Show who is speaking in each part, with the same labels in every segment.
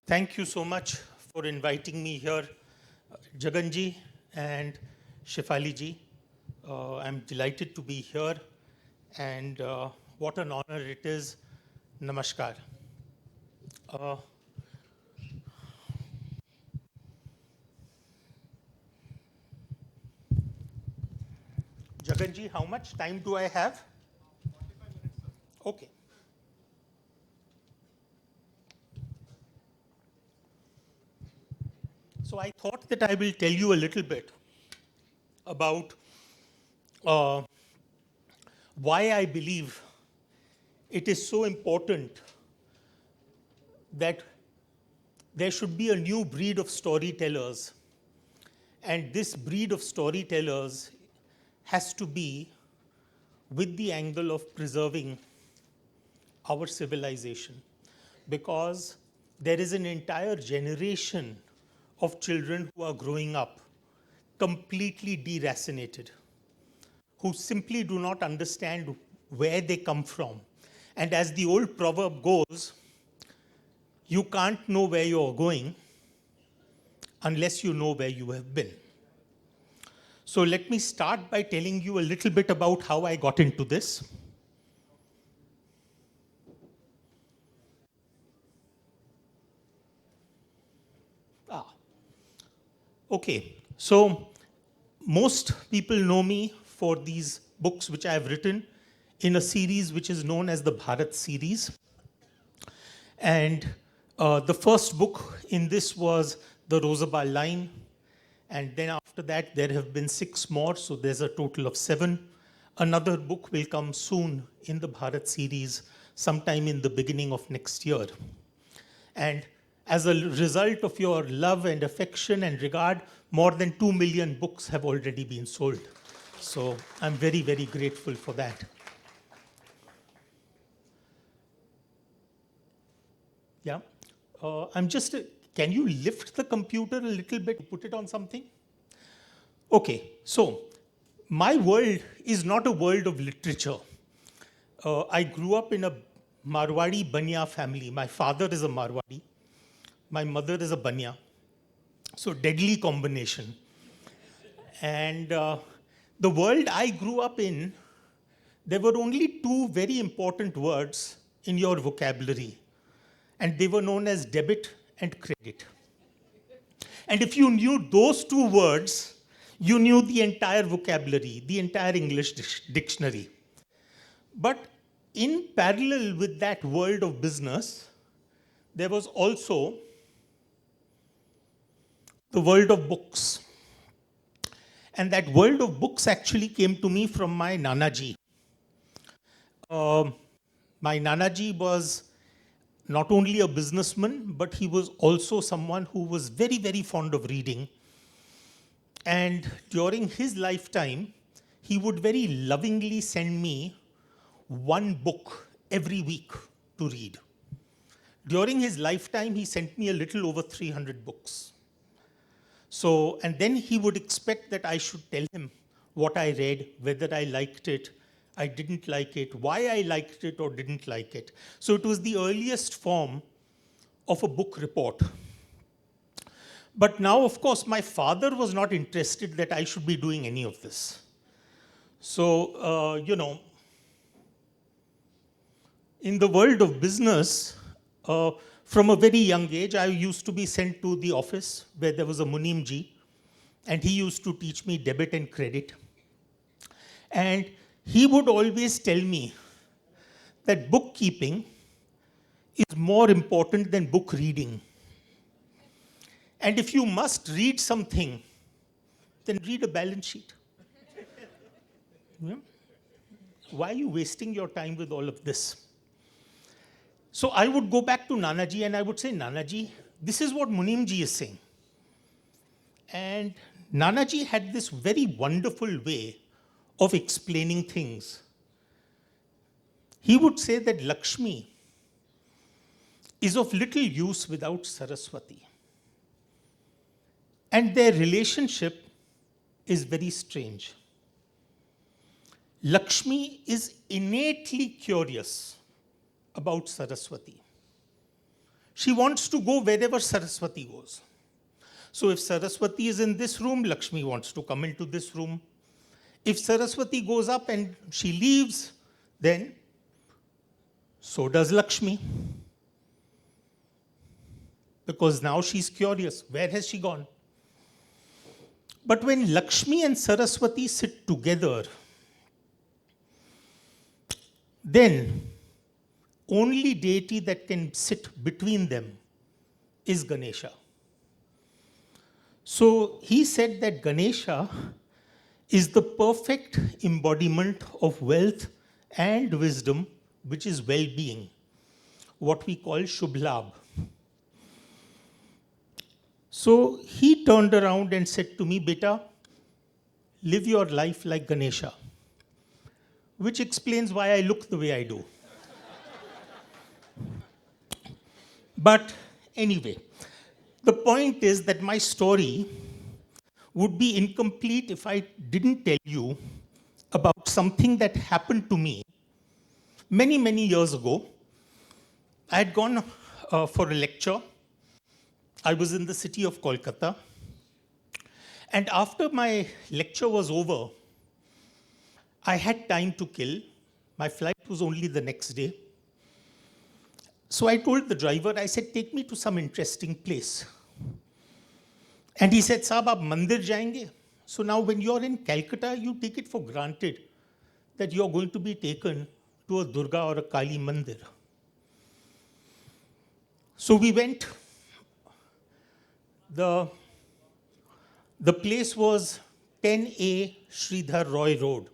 Speaker 1: Thank you so much for inviting me here, Jaganji and Shefali ji. I'm delighted to be here, and what an honor it is. Namaskar. Uh, Jaganji, how much time do I have? 45 minutes, sir. Okay. So I thought that I will tell you a little bit about uh, why I believe it is so important that there should be a new breed of storytellers. And this breed of storytellers has to be with the angle of preserving our civilization. Because there is an entire generation of children who are growing up completely deracinated, who simply do not understand where they come from. And as the old proverb goes, you can't know where you're going unless you know where you have been. So let me start by telling you a little bit about how I got into this. Ah, okay. So most people know me for these books which I have written in a series which is known as the Bharat series. And the first book in this was the Rosabal line. And then after that, there have been 6 more, so there's a total of 7. Another book will come soon in the Bharat series, sometime in the beginning of next year. And as a result of your love and affection and regard, more than 2 million books have already been sold. So I'm very, very grateful for that. Yeah. I'm just, can you lift the computer a little bit, put it on something? Okay, so my world is not a world of literature. I grew up in a Marwadi Banya family. My father is a Marwadi. My mother is a Banya. So deadly combination. And the world I grew up in, there were only 2 very important words in your vocabulary. And they were known as debit and credit. And if you knew those 2 words, you knew the entire vocabulary, the entire English dictionary. But in parallel with that world of business, there was also the world of books. And that world of books actually came to me from my Nanaji. My Nanaji was not only a businessman, but he was also someone who was very, very fond of reading. And during his lifetime, he would very lovingly send me 1 book every week to read. During his lifetime, he sent me a little over 300 books. So, and then he would expect that I should tell him what I read, whether I liked it, I didn't like it, why I liked it or didn't like it. So it was the earliest form of a book report. But now, of course, my father was not interested that I should be doing any of this. So, in the world of business, from a very young age, I used to be sent to the office where there was a Munimji, and he used to teach me debit and credit. And he would always tell me that bookkeeping is more important than book reading. And if you must read something, then read a balance sheet. Yeah? Why are you wasting your time with all of this? So I would go back to Nanaji and I would say, Nanaji, this is what Munimji is saying. And Nanaji had this very wonderful way of explaining things. He would say that Lakshmi is of little use without Saraswati. And their relationship is very strange. Lakshmi is innately curious about Saraswati. She wants to go wherever Saraswati goes. So if Saraswati is in this room, Lakshmi wants to come into this room. If Saraswati goes up and she leaves, then so does Lakshmi. Because now she's curious, where has she gone? But when Lakshmi and Saraswati sit together, then only deity that can sit between them is Ganesha. So he said that Ganesha is the perfect embodiment of wealth and wisdom, which is well-being, what we call Shubhlabh. So he turned around and said to me, Beta, live your life like Ganesha, which explains why I look the way I do. But anyway, the point is that my story would be incomplete if I didn't tell you about something that happened to me many, many years ago. I had gone for a lecture. I was in the city of Kolkata. And after my lecture was over, I had time to kill. My flight was only the next day. So I told the driver, I said, take me to some interesting place. And he said, Saab, aap mandir jayenge? So now when you're in Calcutta, you take it for granted that you're going to be taken to a Durga or a Kali mandir. So we went. The place was 10A Sridhar Roy Road.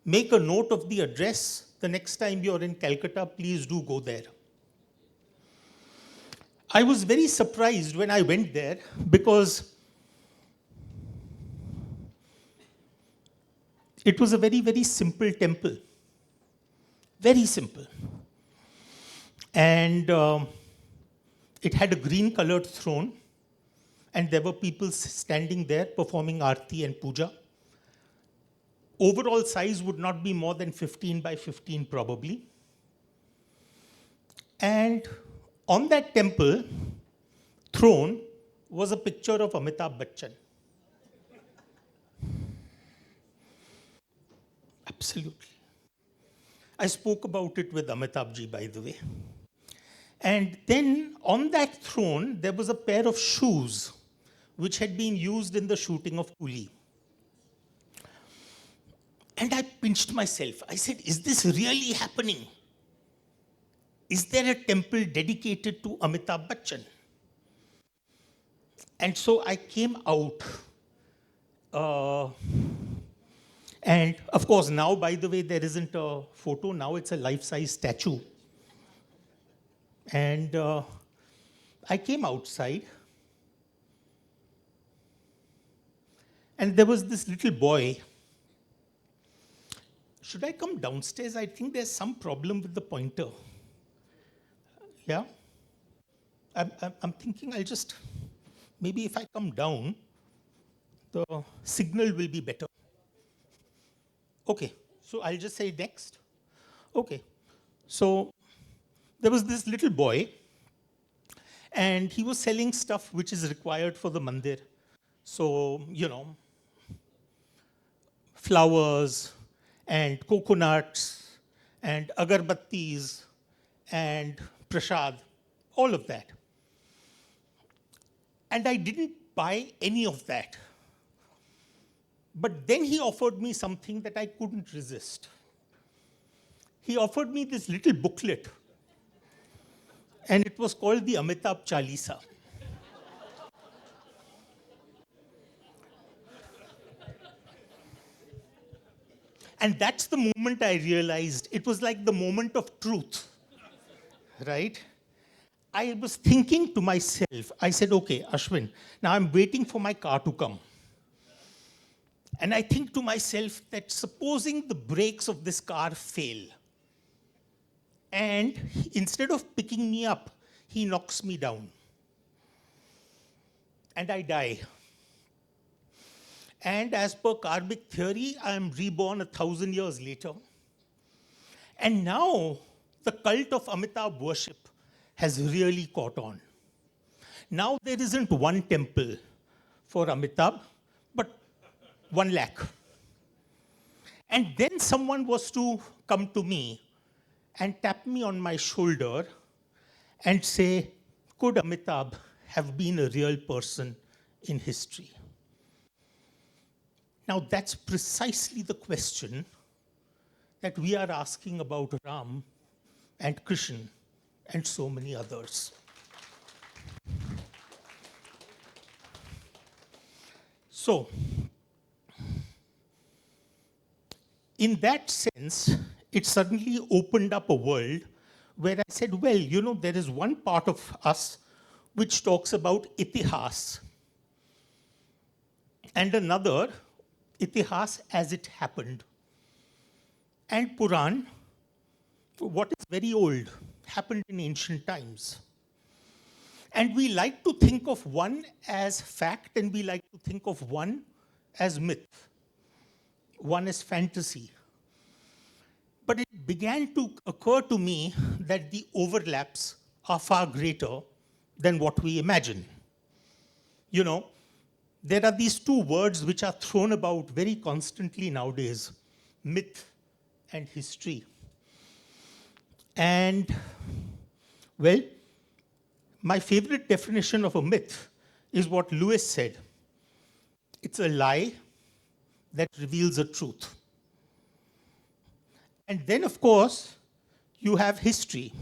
Speaker 1: Make a note of the address. The next time you're in Calcutta, please do go there. I was very surprised when I went there because it was a very, very simple temple. Very simple. And it had a green colored throne. And there were people standing there performing Aarti and Puja. Overall size would not be more than 15 by 15 probably. And on that temple throne was a picture of Amitabh Bachchan. Absolutely. I spoke about it with Amitabh ji, by the way. And then on that throne, there was a pair of shoes which had been used in the shooting of Coolie. And I pinched myself. I said, is this really happening? Is there a temple dedicated to Amitabh Bachchan? And so I came out. And of course, now, by the way, there isn't a photo. Now it's a life-size statue. And I came outside. And there was this little boy. Should I come downstairs? I think there's some problem with the pointer. Yeah? I'm thinking I'll just, maybe if I come down, the signal will be better. Okay, so I'll just say next. Okay, so there was this little boy, and he was selling stuff which is required for the mandir. So, you know, flowers and coconuts and agarbattis and prasad, all of that. And I didn't buy any of that. But then he offered me something that I couldn't resist. He offered me this little booklet, and it was called the Amitabh Chalisa. And that's the moment I realized it was like the moment of truth, right? I was thinking to myself, I said, okay, Ashwin, now I'm waiting for my car to come. And I think to myself that supposing the brakes of this car fail, and instead of picking me up, he knocks me down. And I die. And as per karmic theory, I am reborn 1,000 years later. And now the cult of Amitabh worship has really caught on. Now there isn't one temple for Amitabh, but 1 lakh. And then someone was to come to me and tap me on my shoulder and say, could Amitabh have been a real person in history? Now that's precisely the question that we are asking about Ram and Krishna and so many others. So, in that sense, it suddenly opened up a world where I said, well, you know, there is one part of us which talks about itihas, and another, itihas as it happened. And Puran, what is very old, happened in ancient times. And we like to think of one as fact, and we like to think of one as myth, one as fantasy. But it began to occur to me that the overlaps are far greater than what we imagine. You know, there are these two words which are thrown about very constantly nowadays, myth and history. And, well, my favorite definition of a myth is what Lewis said. It's a lie that reveals a truth. And then, of course, you have history.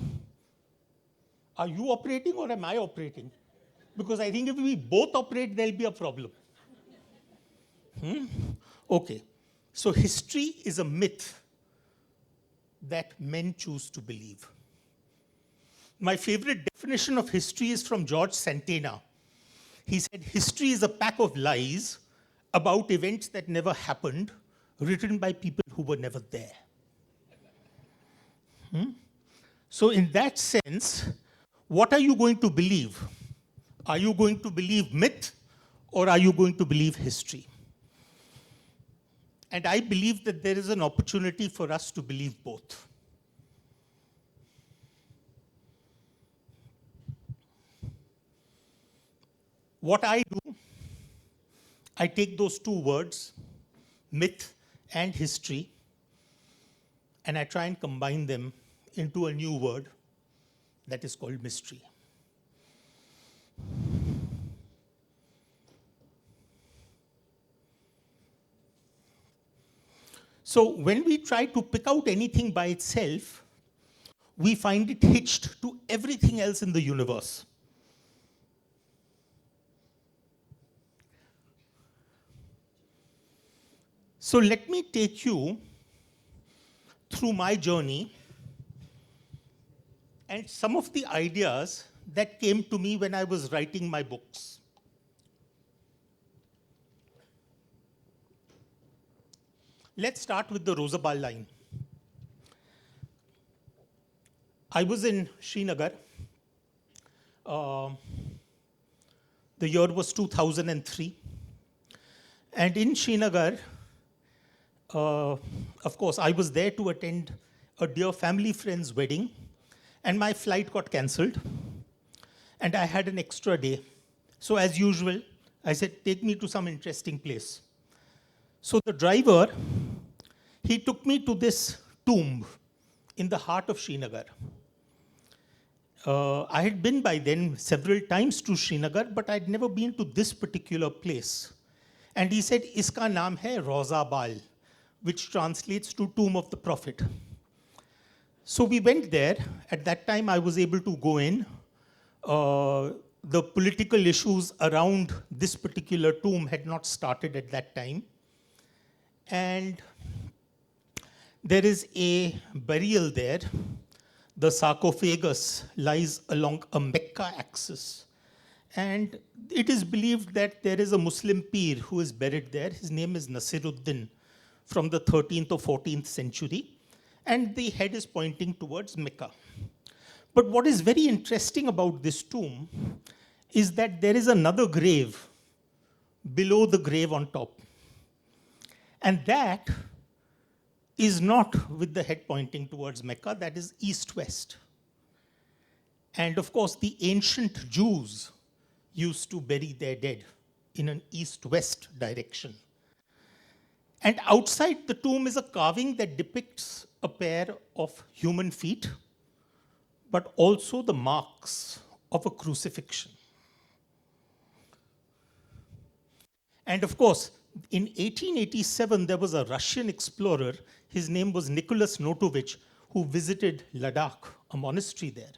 Speaker 1: Are you operating or am I operating? Because I think if we both operate, there'll be a problem. Okay. So history is a myth that men choose to believe. My favorite definition of history is from George Santayana. He said, history is a pack of lies about events that never happened, written by people who were never there. So in that sense, what are you going to believe? Are you going to believe myth or are you going to believe history? And I believe that there is an opportunity for us to believe both. What I do, I take those two words, myth and history, and I try and combine them into a new word that is called mystery. So when we try to pick out anything by itself, we find it hitched to everything else in the universe. So let me take you through my journey and some of the ideas that came to me when I was writing my books. Let's start with the Rosabal line. I was in Srinagar. The year was 2003. And in Srinagar, of course, I was there to attend a dear family friend's wedding, and my flight got cancelled, and I had an extra day. So as usual, I said, take me to some interesting place. So the driver, he took me to this tomb in the heart of Srinagar. I had been by then several times to Srinagar, but I'd never been to this particular place. And he said, Iska naam hai Rosabal, which translates to Tomb of the Prophet. So we went there. At that time, I was able to go in. The political issues around this particular tomb had not started at that time. And there is a burial there. The sarcophagus lies along a Mecca axis. And it is believed that there is a Muslim Pir who is buried there. His name is Nasiruddin, from the 13th or 14th century. And the head is pointing towards Mecca. But what is very interesting about this tomb is that there is another grave below the grave on top. And that is not with the head pointing towards Mecca, that is east-west. And of course, the ancient Jews used to bury their dead in an east-west direction. And outside the tomb is a carving that depicts a pair of human feet, but also the marks of a crucifixion. And of course, in 1887, there was a Russian explorer, his name was Nicholas Notovich, who visited Ladakh, a monastery there.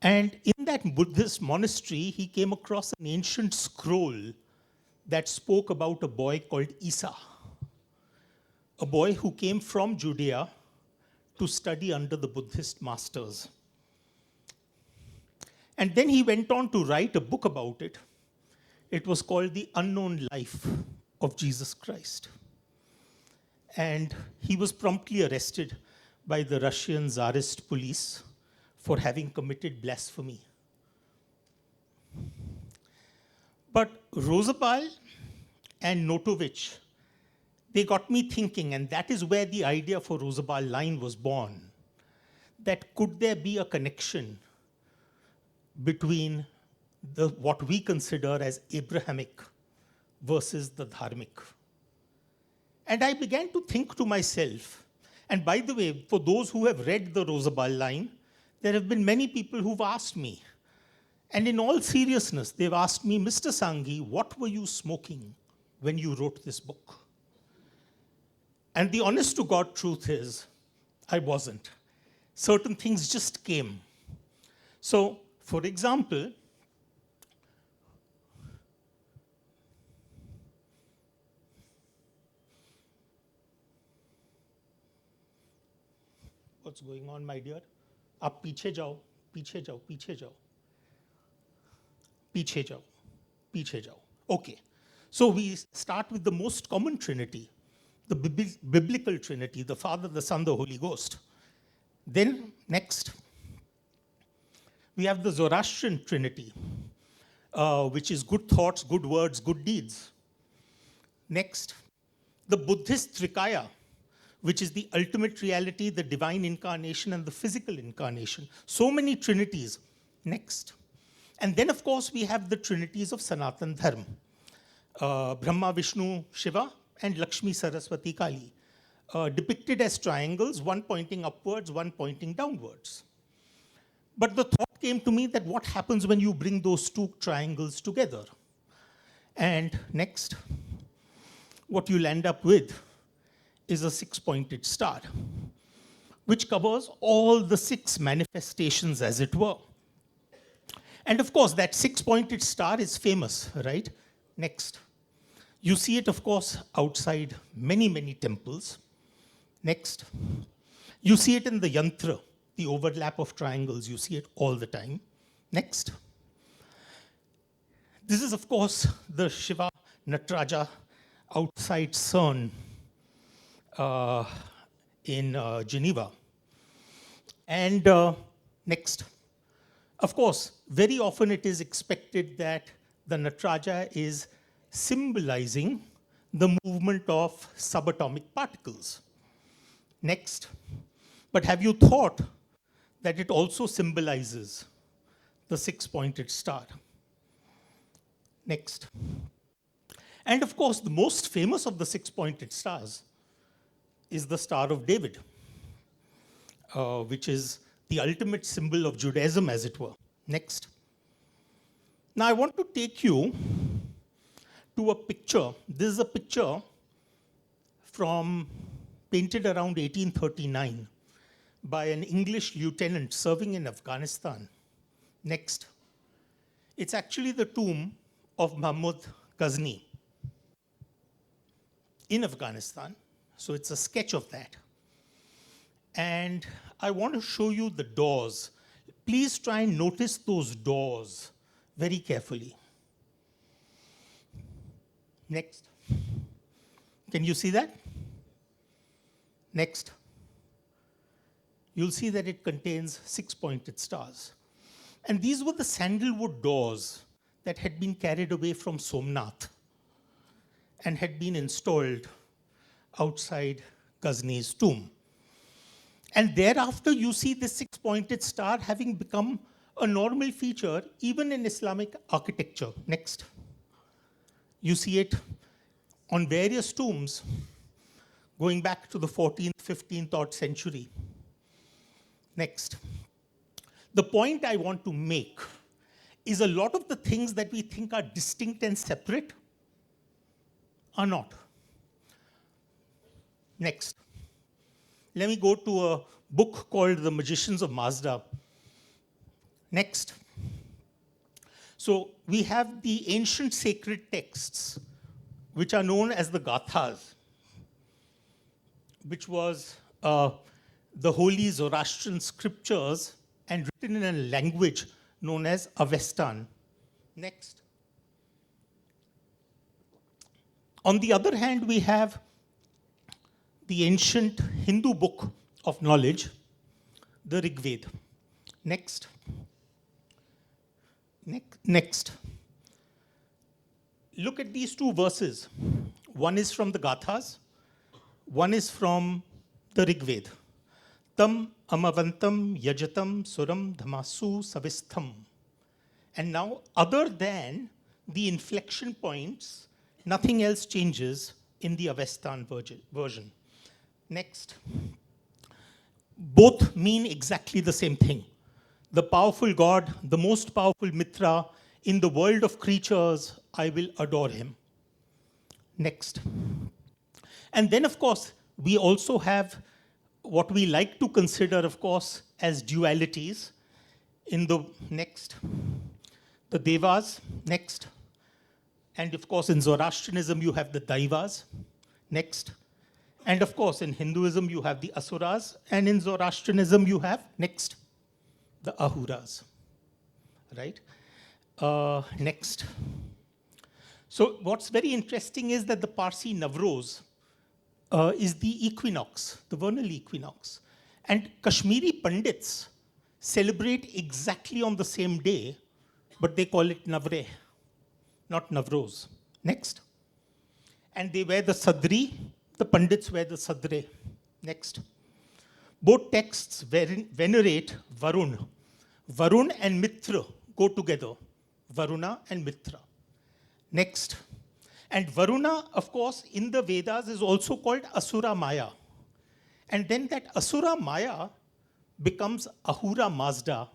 Speaker 1: And in that Buddhist monastery, he came across an ancient scroll that spoke about a boy called Isa, a boy who came from Judea to study under the Buddhist masters. And then he went on to write a book about it. It was called The Unknown Life of Jesus Christ. And he was promptly arrested by the Russian Tsarist police for having committed blasphemy. But Rozabal and Notovich, they got me thinking, and that is where the idea for Rozabal line was born, that could there be a connection between what we consider as Abrahamic versus the Dharmic. And I began to think to myself, and by the way, for those who have read the Rozabal line, there have been many people who've asked me, and in all seriousness, they've asked me, Mr. Sanghi, what were you smoking when you wrote this book? And the honest to God truth is, I wasn't. Certain things just came. So, for example, what's going on, my dear? Aap piche jao, piche jao, piche jao. Piche jao, piche jao. Okay. So we start with the most common Trinity, the biblical Trinity, the Father, the Son, the Holy Ghost. Then, next, we have the Zoroastrian Trinity, which is good thoughts, good words, good deeds. Next, the Buddhist Trikaya, which is the ultimate reality, the divine incarnation, and the physical incarnation. So many trinities. Next. And then, of course, we have the trinities of Sanatan Dharma. Brahma, Vishnu, Shiva, and Lakshmi, Saraswati, Kali. Depicted as triangles, one pointing upwards, one pointing downwards. But the thought came to me that what happens when you bring those two triangles together? And next, what you'll end up with is a six-pointed star, which covers all the six manifestations, as it were. And of course, that six-pointed star is famous, right? Next. You see it, of course, outside many, many temples. Next. You see it in the yantra, the overlap of triangles. You see it all the time. Next. This is, of course, the Shiva Nataraja outside CERN in Geneva. And next. Of course, very often it is expected that the Nataraja is symbolizing the movement of subatomic particles. Next. But have you thought that it also symbolizes the six-pointed star? Next. And of course, the most famous of the six-pointed stars is the Star of David, which is the ultimate symbol of Judaism, as it were. Next. Now, I want to take you to a picture. This is a picture painted around 1839 by an English lieutenant serving in Afghanistan. Next. It's actually the tomb of Mahmud Ghazni in Afghanistan. So it's a sketch of that. And I want to show you the doors. Please try and notice those doors very carefully. Next. Can you see that? Next. You'll see that it contains six-pointed stars. And these were the sandalwood doors that had been carried away from Somnath and had been installed outside Ghazni's tomb. And thereafter, you see this six-pointed star having become a normal feature even in Islamic architecture. Next. You see it on various tombs going back to the 14th, 15th odd century. Next. The point I want to make is a lot of the things that we think are distinct and separate are not. Next. Let me go to a book called The Magicians of Mazda. Next. So we have the ancient sacred texts, which are known as the Gathas, which was the holy Zoroastrian scriptures and written in a language known as Avestan. Next. On the other hand, we have the ancient Hindu book of knowledge, the Rig Veda. Next. Next. Look at these two verses. One is from the Gathas, one is from the Rig Veda. Tam amavantam yajatam suram dhamasu savistham. And now, other than the inflection points, nothing else changes in the Avestan version. Next. Both mean exactly the same thing. The powerful God, the most powerful Mitra, in the world of creatures, I will adore him. Next. And then, of course, we also have what we like to consider, of course, as dualities in the next. The Devas, next. And of course, in Zoroastrianism, you have the Daivas, next. And of course, in Hinduism, you have the Asuras. And in Zoroastrianism, you have, next, the Ahuras, right? Next. So what's very interesting is that the Parsi Navroz is the equinox, the vernal equinox. And Kashmiri Pandits celebrate exactly on the same day, but they call it Navreh, not Navroz. Next. And they wear the sadri, the Pandits wear the sadre. Next. Both texts venerate Varun. Varun and Mitra go together. Varuna and Mitra. Next. And Varuna, of course, in the Vedas is also called Asura Maya. And then that Asura Maya becomes Ahura Mazda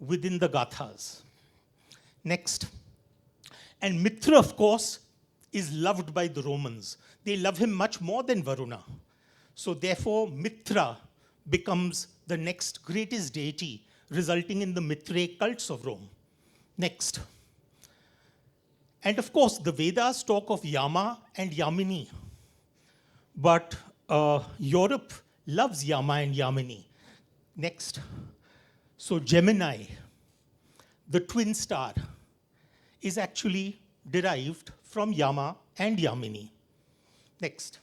Speaker 1: within the Gathas. Next. And Mitra, of course, is loved by the Romans. They love him much more than Varuna. So therefore, Mitra becomes the next greatest deity, resulting in the Mithraic cults of Rome. Next. And of course, the Vedas talk of Yama and Yamini. But Europe loves Yama and Yamini. Next. So Gemini, the twin star, is actually derived from Yama and Yamini. Next.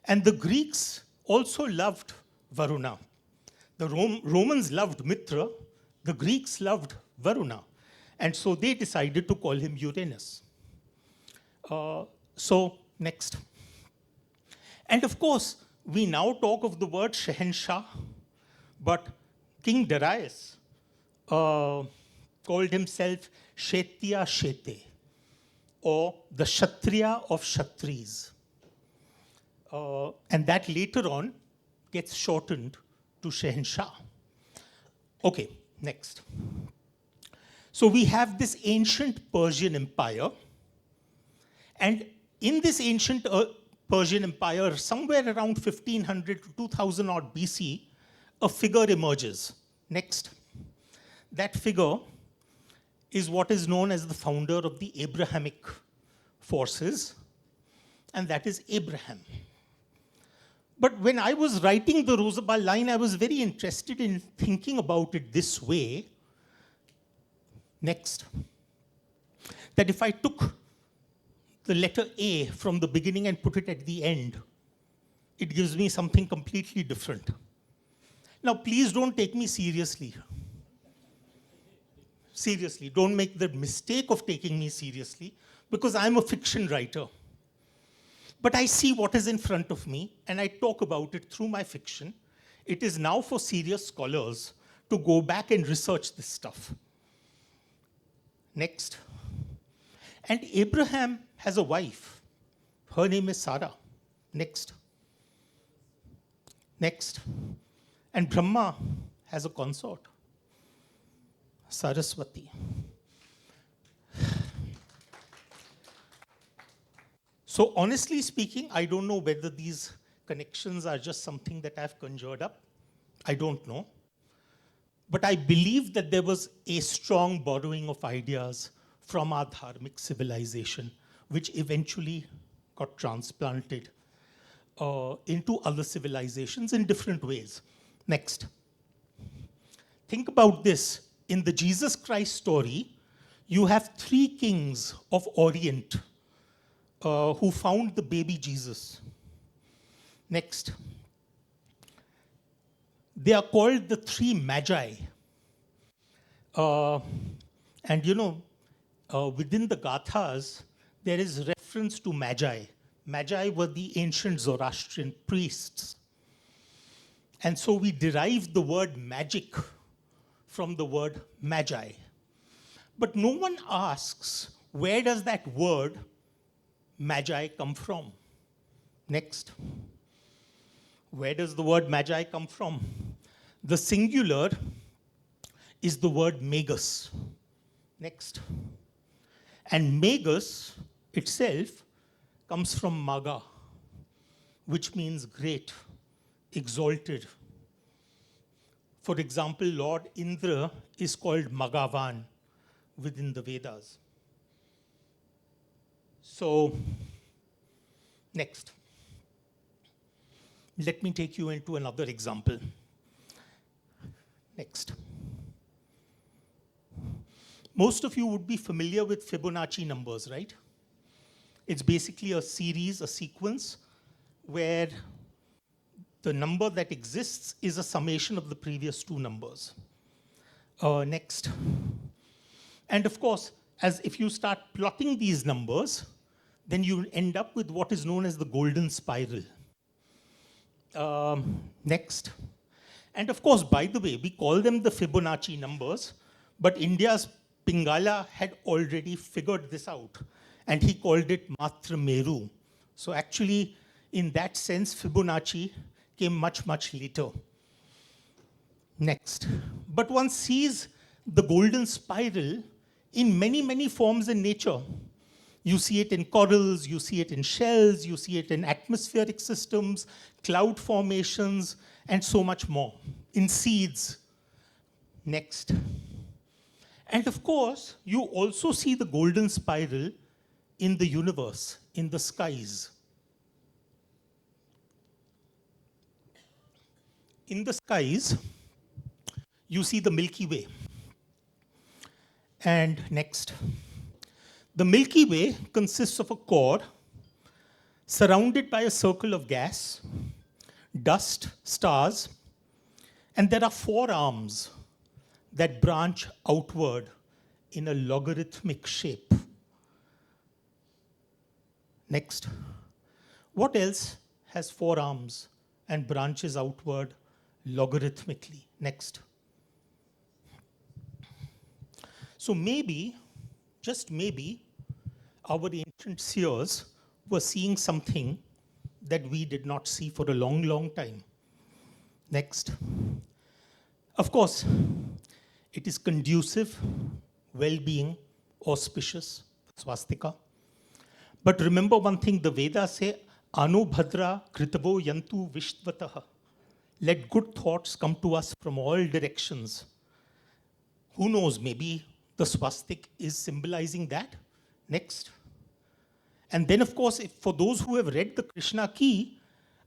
Speaker 1: And the Greeks also loved Varuna. The Romans loved Mitra. The Greeks loved Varuna. And so they decided to call him Uranus. So, next. And of course, we now talk of the word Shehenshah, but King Darius called himself Shetya Shete, or the Kshatriya of Kshatris. And that later on gets shortened to Shehenshah. Okay, next. So we have this ancient Persian Empire. And in this ancient Persian Empire, somewhere around 1500 to 2000 odd BC, a figure emerges. Next. That figure is what is known as the founder of the Abrahamic forces, and that is Abraham. But when I was writing the Rosabal line, I was very interested in thinking about it this way. Next. That if I took the letter A from the beginning and put it at the end, it gives me something completely different. Now, please don't take me seriously. Seriously, don't make the mistake of taking me seriously, because I'm a fiction writer. But I see what is in front of me, and I talk about it through my fiction. It is now for serious scholars to go back and research this stuff. Next. And Abraham has a wife. Her name is Sarah. Next. Next. And Brahma has a consort, Saraswati. So honestly speaking, I don't know whether these connections are just something that I've conjured up. I don't know. But I believe that there was a strong borrowing of ideas from our dharmic civilization, which eventually got transplanted into other civilizations in different ways. Next. Think about this. In the Jesus Christ story, you have 3 kings of Orient who found the baby Jesus. Next. They are called the 3 magi. And within the Gathas, there is reference to magi. Magi were the ancient Zoroastrian priests. And so we derived the word magic from the word magi. But no one asks, where does that word magi come from? Next. Where does the word magi come from? The singular is the word magus. Next. And magus itself comes from maga, which means great, exalted. For example, Lord Indra is called Magavan within the Vedas. So, next. Let me take you into another example. Next. Most of you would be familiar with Fibonacci numbers, right? It's basically a series, a sequence, where the number that exists is a summation of the previous 2 numbers. Next. And of course, as if you start plotting these numbers, then you end up with what is known as the golden spiral. Next. And of course, by the way, we call them the Fibonacci numbers, but India's Pingala had already figured this out, and he called it Matra Meru. So actually, in that sense, Fibonacci came much, much later. Next. But one sees the golden spiral in many, many forms in nature. You see it in corals, you see it in shells, you see it in atmospheric systems, cloud formations, and so much more. In seeds. Next. And of course, you also see the golden spiral in the universe, in the skies. In the skies, you see the Milky Way. And next. The Milky Way consists of a core surrounded by a circle of gas, dust, stars, and there are 4 arms that branch outward in a logarithmic shape. Next. What else has 4 arms and branches outward logarithmically? Next. So maybe, just maybe, our ancient seers were seeing something that we did not see for a long, long time. Next. Of course, it is conducive, well-being, auspicious, swastika. But remember one thing, the Vedas say, Anu Bhadra Kritavo Yantu Vishtvatah. Let good thoughts come to us from all directions. Who knows, maybe the swastik is symbolizing that. Next. And then, of course, for those who have read the Krishna key,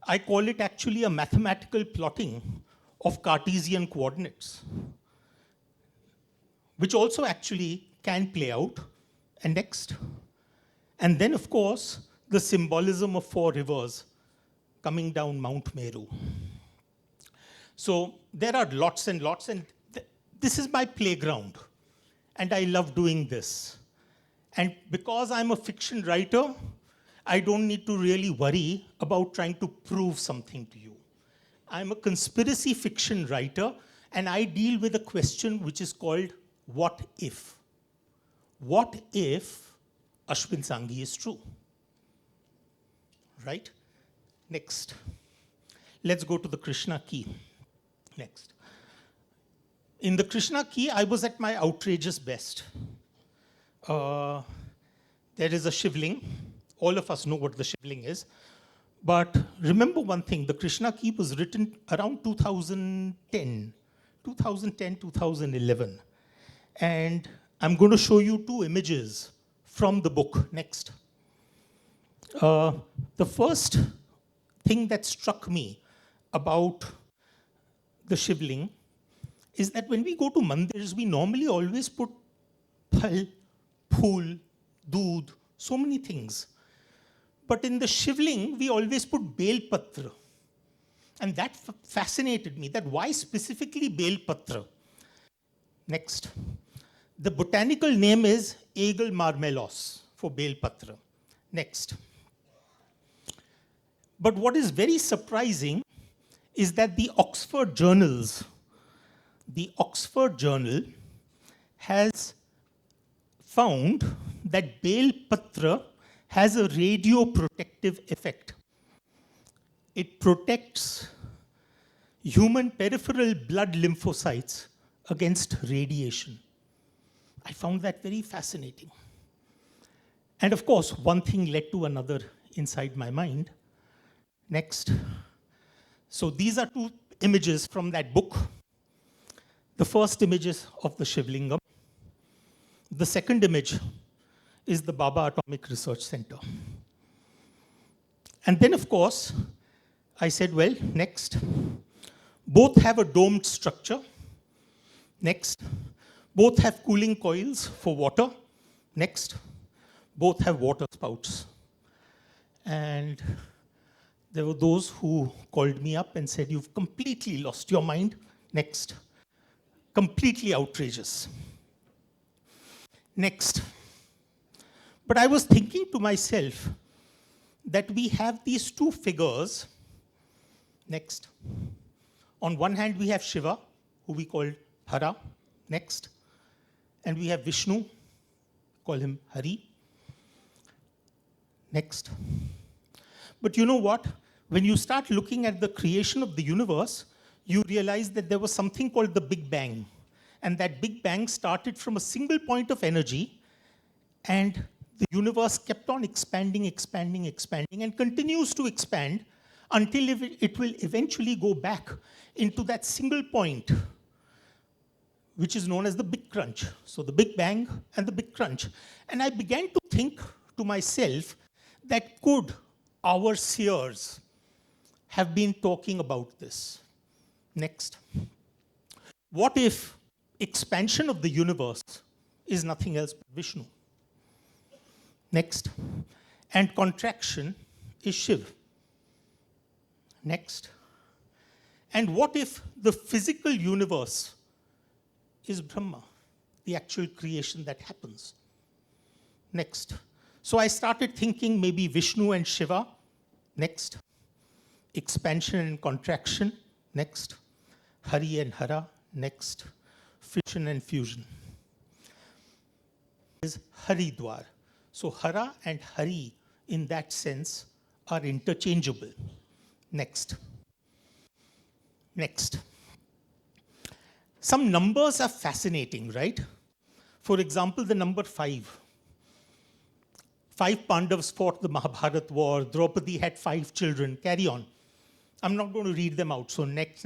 Speaker 1: I call it actually a mathematical plotting of Cartesian coordinates, which also actually can play out. And next. And then, of course, the symbolism of 4 rivers coming down Mount Meru. So there are lots and lots, and this is my playground, and I love doing this. And because I'm a fiction writer, I don't need to really worry about trying to prove something to you. I'm a conspiracy fiction writer, and I deal with a question which is called, what if? What if Ashwin Sanghi is true? Right? Next. Let's go to the Krishna key. Next. In the Krishna key, I was at my outrageous best. There is a shivling. All of us know what the shivling is. But remember one thing, the Krishna key was written around 2010, 2011. And I'm going to show you two images from the book. Next. The first thing that struck me about the shivling is that when we go to mandirs, we normally always put phal, phool, doodh, so many things. But in the shivling, we always put bel patra. And that fascinated me, that why specifically bel patra? Next. The botanical name is Aegle marmelos for bel patra. Next. But what is very surprising is that the Oxford Journal has found that bel patra has a radioprotective effect. It protects human peripheral blood lymphocytes against radiation. I found that very fascinating. And of course, one thing led to another inside my mind. Next. So these are two images from that book. The first image is of the Shivlingam. The second image is the Baba Atomic Research Center. And then, of course, I said, well, next. Both have a domed structure. Next. Both have cooling coils for water. Next. Both have water spouts. And there were those who called me up and said, you've completely lost your mind. Next. Completely outrageous. Next. But I was thinking to myself that we have these two figures. Next. On one hand, we have Shiva, who we call Hara. Next. And we have Vishnu, call him Hari. Next. But you know what? When you start looking at the creation of the universe, you realize that there was something called the Big Bang. And that Big Bang started from a single point of energy, and the universe kept on expanding, expanding, expanding, and continues to expand until it will eventually go back into that single point, which is known as the Big Crunch. So the Big Bang and the Big Crunch. And I began to think to myself that could our seers have been talking about this? Next. What if expansion of the universe is nothing else but Vishnu? Next. And contraction is Shiv. Next. And what if the physical universe is Brahma, the actual creation that happens? Next. So I started thinking maybe Vishnu and Shiva. Next. Expansion and contraction. Next. Hari and Hara. Next. Fission and fusion. Is Haridwar. So Hara and Hari, in that sense, are interchangeable. Next. Next. Some numbers are fascinating, right? For example, the number 5. 5 Pandavas fought the Mahabharat war. Draupadi had 5 children. Carry on. I'm not going to read them out. So next,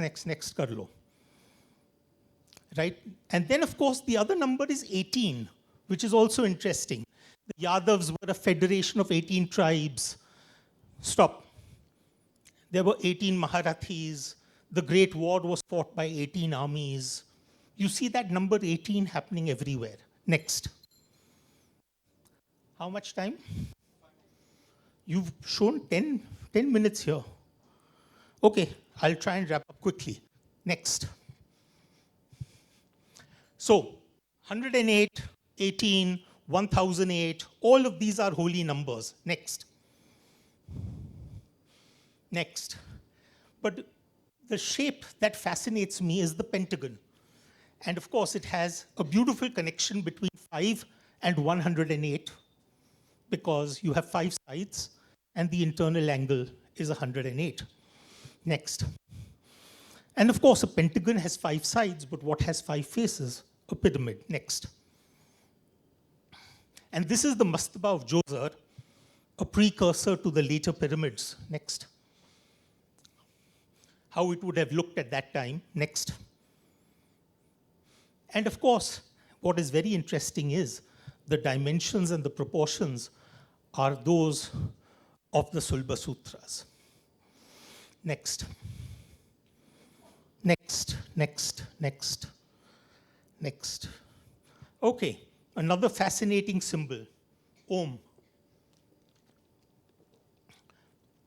Speaker 1: kar lo. Right? And then, of course, the other number is 18, which is also interesting. The Yadavs were a federation of 18 tribes. Stop. There were 18 Maharathis. The Great War was fought by 18 armies. You see that number 18 happening everywhere. Next. How much time? You've shown 10 minutes here. Okay, I'll try and wrap up quickly. Next. So, 108, 18, 1008, all of these are holy numbers. Next. Next. But the shape that fascinates me is the pentagon. And of course, it has a beautiful connection between 5 and 108 because you have 5 sides and the internal angle is 108. Next. And of course, a pentagon has 5 sides, but what has 5 faces? A pyramid. Next. And this is the mastaba of Djoser, a precursor to the later pyramids. Next. How it would have looked at that time. Next. And of course, what is very interesting is the dimensions and the proportions are those of the Sulba Sutras. Next. Next, next, next, next. Okay, another fascinating symbol, Om.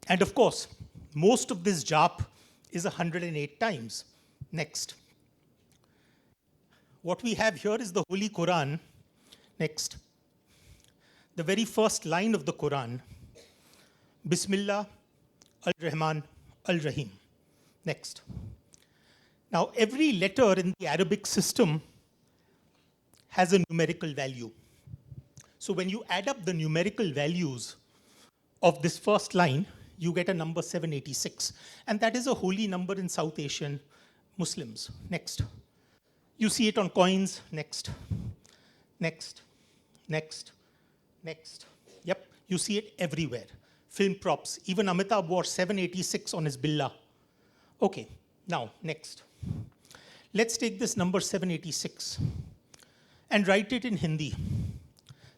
Speaker 1: And of course, most of this jap is 108 times. Next. What we have here is the Holy Quran. Next. The very first line of the Quran, Bismillah, Al-Rahman, Al-Rahim. Next. Now, every letter in the Arabic system has a numerical value. So when you add up the numerical values of this first line, you get a number 786. And that is a holy number in South Asian Muslims. Next. You see it on coins. Next. Next. Next. Next. Yep, you see it everywhere. Film props. Even Amitabh wore 786 on his billah. Okay, now, next. Let's take this number 786 and write it in Hindi.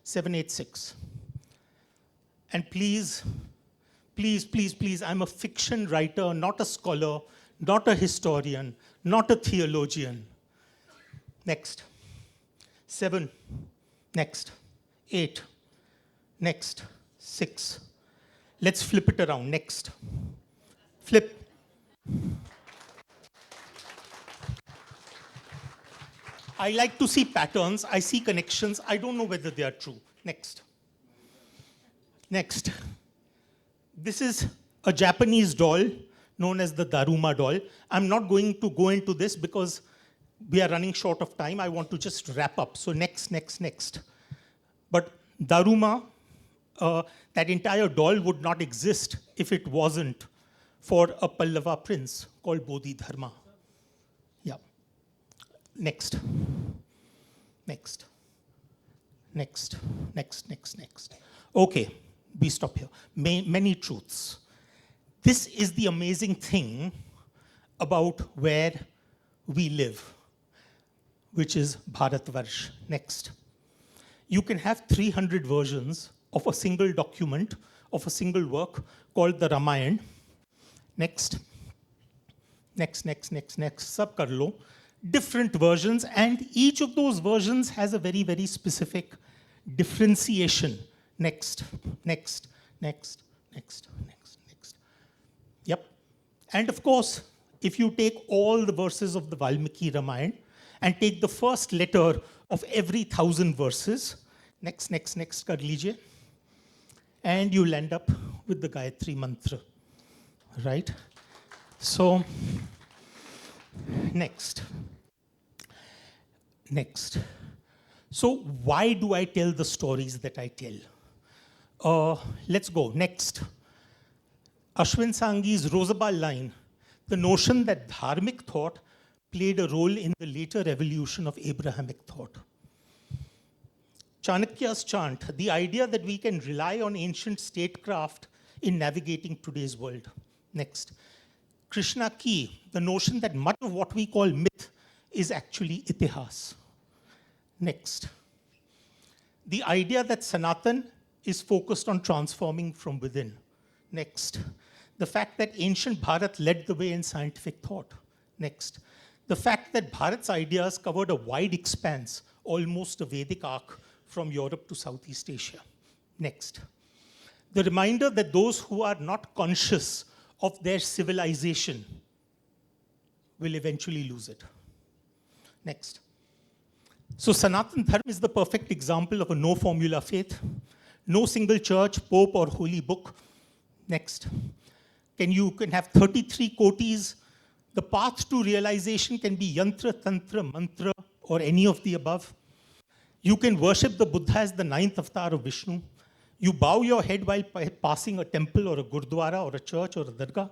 Speaker 1: 786. And please, please, please, please, I'm a fiction writer, not a scholar, not a historian, not a theologian. Next. 7. Next. 8. Next. 6. Let's flip it around. Next. Flip. I like to see patterns. I see connections. I don't know whether they are true. Next. Next. This is a Japanese doll known as the Daruma doll. I'm not going to go into this because we are running short of time. I want to just wrap up. So next, next, next. But Daruma, that entire doll would not exist if it wasn't for a Pallava prince called Bodhidharma. Yeah. Next. Next. Next. Next, next, next. Okay, we stop here. Many truths. This is the amazing thing about where we live, which is Bharatvarsh. Next. You can have 300 versions of a single document, of a single work called the Ramayana. Next. Next, next, next, next. Sab kar lo. Different versions, and each of those versions has a very, very specific differentiation. Next, next, next, next, next, next. Yep. And of course, if you take all the verses of the Valmiki Ramayana and take the first letter of every 1,000 verses, next, next, next, kar lijiye, and you'll end up with the Gayatri Mantra, right? So, next. Next. So why do I tell the stories that I tell? Let's go. Next. Ashwin Sanghi's Rosabal line, the notion that dharmic thought played a role in the later evolution of Abrahamic thought. Chanakya's chant, the idea that we can rely on ancient statecraft in navigating today's world. Next. Krishna Ki, the notion that much of what we call myth is actually itihas. Next. The idea that Sanatan is focused on transforming from within. Next. The fact that ancient Bharat led the way in scientific thought. Next. The fact that Bharat's ideas covered a wide expanse, almost a Vedic arc, from Europe to Southeast Asia. Next. The reminder that those who are not conscious of their civilization will eventually lose it. Next. So Sanatan Dharma is the perfect example of a no formula faith, no single church, pope, or holy book. Next. You can have 33 kotis. The path to realization can be yantra, tantra, mantra, or any of the above. You can worship the Buddha as the ninth avatar of Vishnu. You bow your head while passing a temple or a gurdwara or a church or a dargah.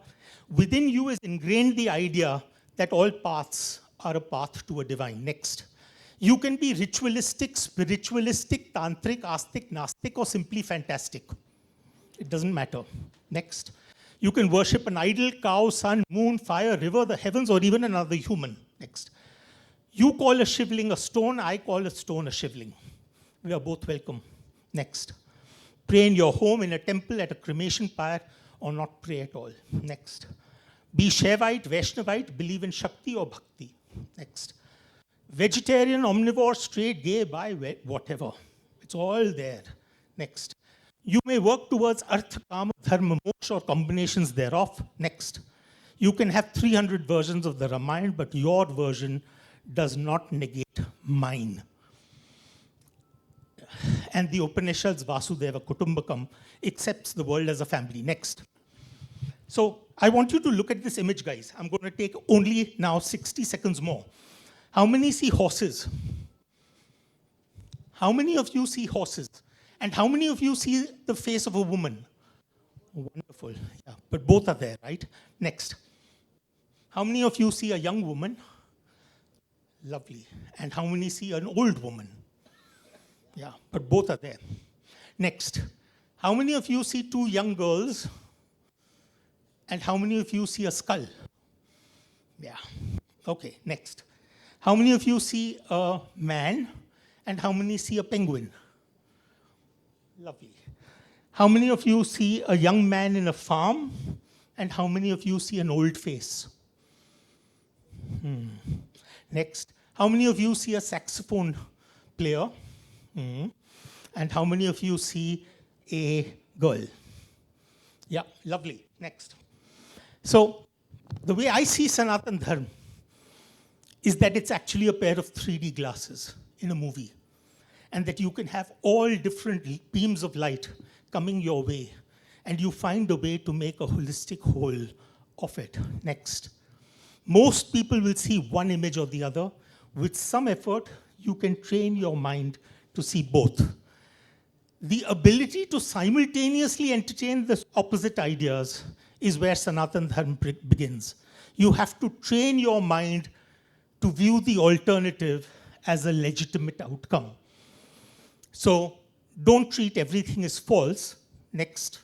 Speaker 1: Within you is ingrained the idea that all paths are a path to a divine. Next. You can be ritualistic, spiritualistic, tantric, astic, nastic, or simply fantastic. It doesn't matter. Next. You can worship an idol, cow, sun, moon, fire, river, the heavens, or even another human. Next. You call a shivling a stone, I call a stone a shivling. We are both welcome. Next. Pray in your home, in a temple, at a cremation pyre, or not pray at all. Next. Be Shaivite, Vaishnavite, believe in Shakti or Bhakti. Next. Vegetarian, omnivore, straight, gay, bi, whatever. It's all there. Next. You may work towards artha, kama, dharma, moksha, or combinations thereof. Next. You can have 300 versions of the Ramayana, but your version does not negate mine. And the Upanishads, Vasudeva Kutumbakam, accepts the world as a family. Next. So I want you to look at this image, guys. I'm going to take only now 60 seconds more. How many see horses? How many of you see horses? And how many of you see the face of a woman? Wonderful. Yeah, but both are there, right? Next. How many of you see a young woman? Lovely. And how many see an old woman? Yeah, but both are there. Next. How many of you see two young girls? And how many of you see a skull? Yeah. Okay, next. How many of you see a man? And how many see a penguin? Lovely. How many of you see a young man in a farm? And how many of you see an old face? Next. How many of you see a saxophone player? And how many of you see a girl? Yeah, lovely. Next. So, the way I see Sanatan Dharma is that it's actually a pair of 3D glasses in a movie. And that you can have all different beams of light coming your way. And you find a way to make a holistic whole of it. Next. Most people will see one image or the other. With some effort, you can train your mind to see both. The ability to simultaneously entertain the opposite ideas is where Sanatan Dharma begins. You have to train your mind to view the alternative as a legitimate outcome. So don't treat everything as false. Next.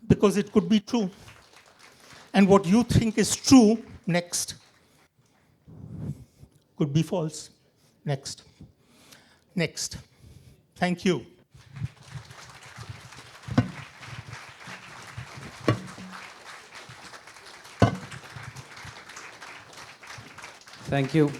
Speaker 1: Because it could be true. And what you think is true, next, could be false. Next. Next. Thank you.
Speaker 2: Thank you.